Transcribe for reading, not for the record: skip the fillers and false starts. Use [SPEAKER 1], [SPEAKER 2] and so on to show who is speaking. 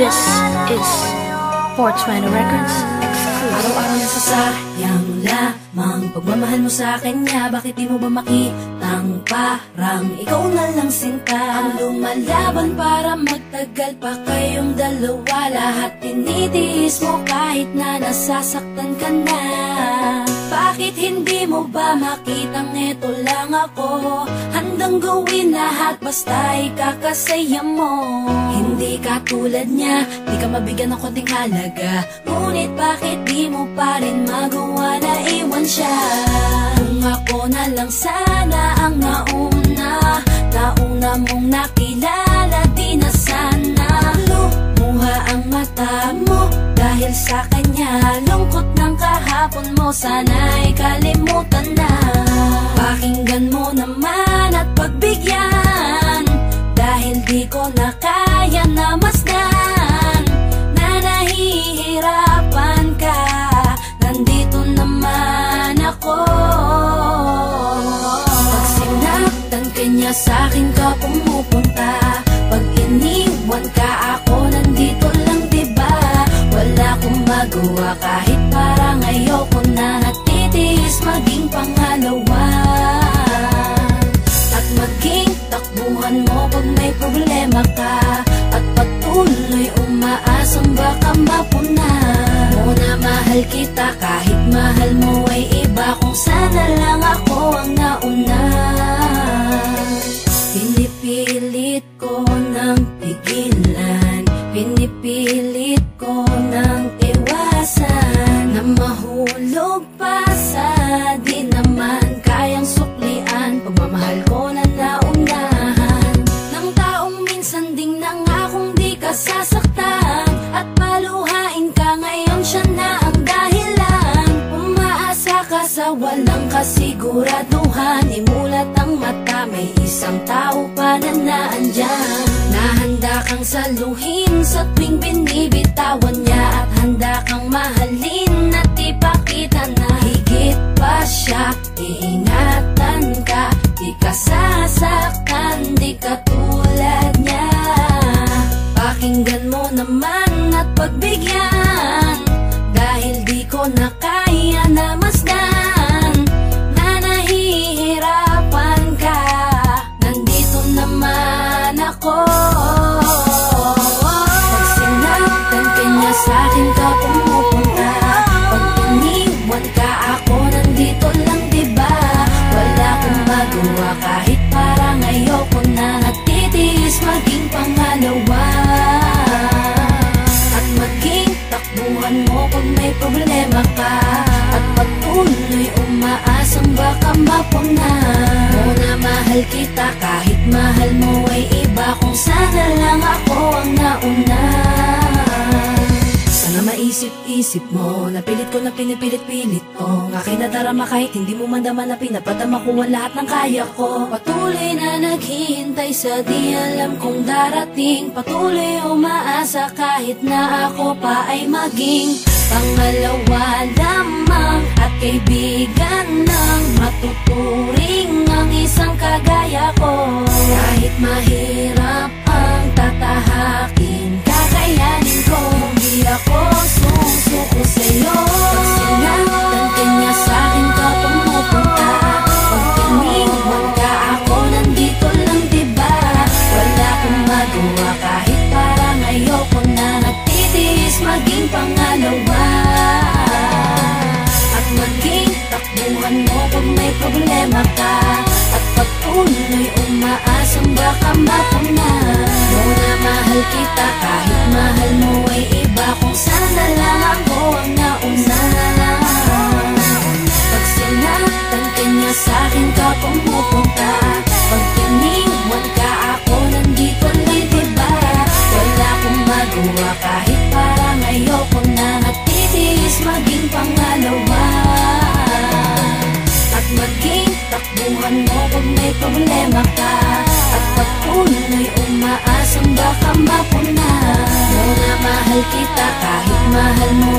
[SPEAKER 1] This is 420 Records exclusive.
[SPEAKER 2] Araw-araw nasasayang lamang pagmamahal mo sa kanya. Bakit di mo ba makitang parang ikaw na lang sinta ang lumalaban para magtagal pa kayong dalawa? Lahat tinitiis mo kahit na nasasaktan ka na. Bakit hindi mo ba makitang eto lang ako? Handang gawin lahat basta ikakasaya mo. Hindi ka tulad niya, di ka mabigyan ng konting halaga. Ngunit bakit di mo pa rin magawa na iwan siya? Kung ako na lang sana ang nauna mong nakilala, di na sana lumuha ang mata mo dahil sa kanya. Lungkot ng kahapon mo, sana'y kalimutan na. Pakinggan mo naman at pagbigyan, dahil di ko na kaya na masdan na nahihirapan ka. Nandito naman ako. Pag sinaktan ka niya, sa'kin ka pumupunta. Pag iniwan ka, ako nandito lang, diba? Wala akong magawa kahit parang ayoko na. Natitiis maging pangalawa at maging takbuhan mo pag may problema ka, at patuloy umaasang baka mapuna mo na mahal kita kahit mahal mo ay iba. Kung sana lang ako ang nauna. Pinipilit ko ng pigilan, pinipilit ko ng iwasan na mahulog pa sa di naman kayang suklian. Pagmamahal ko na naunahan ng taong minsan ding nangakong di ka sasaktan, at paluhain ka ngayon, siya na ang dahilan. Umaasa ka sa walang kasiguraduhan, imulat ang mata, may isang tao pa na naandyan. Nahanda kang saluhin sa tuwing binibitawan niya, at handa kang mahalin at ipakita na higit pa siya. Iingatan ka, di ka sasaktan, di ka tulad niya. Pakinggan mo naman at pagbigyan, dahil di ko na kaya na masdan na nahihirapan ka. Nandito naman ako. Pag sinaktan ka niya, sa'kin ka pumupunta. Pag iniwan ka, ako nandito lang, diba? Wala akong magawa kahit parang ayoko na. Natitiis maging pangalawa at maging takbuhan mo pag may problema ka, at patuloy umaasang baka mapuna mo na mahal kita kahit mahal mo ay iba. Kung sana lang ako ang nauna. Sana maisip-isip mo, napilit ko na pinipilit-pilit ko. Ang aking nadarama kahit hindi mo mandama na pinapadama ko ang lahat ng kaya ko. Patuloy na naghihintay sa di alam kung darating. Patuloy umaasa kahit na ako pa ay maging pangalawa lamang, at kaibigan ng matuturing ang isang kagaya ko. Kahit mahirap ang tatahakin, kakayanin ko. Hindi ako susuko sa'yo. Pag sinaktan ka niya, sa'kin ka pumupunta. Pag iniwan ka, ako nandito lang, diba? Wala akong magawa kahit parang ayoko na. Natitiis maging pangalawa at maging takbuhan mo pag may problema ka, at patuloy umaasang baka mapuna mo na mahal kita kahit mahal mo ay iba. Kung sana lang ako ang nauna. Pag sinaktan ka niya, sa'kin ka pumupunta. Pag iniwan ka, ako nandito lang, diba? Wala akong magawa kahit parang ayoko na. Natitiis maging pangalawa at maging takbuhan mo pag may problema ka, at patuloy umaasang baka mapuna mo na mahal kita kahit mahal mo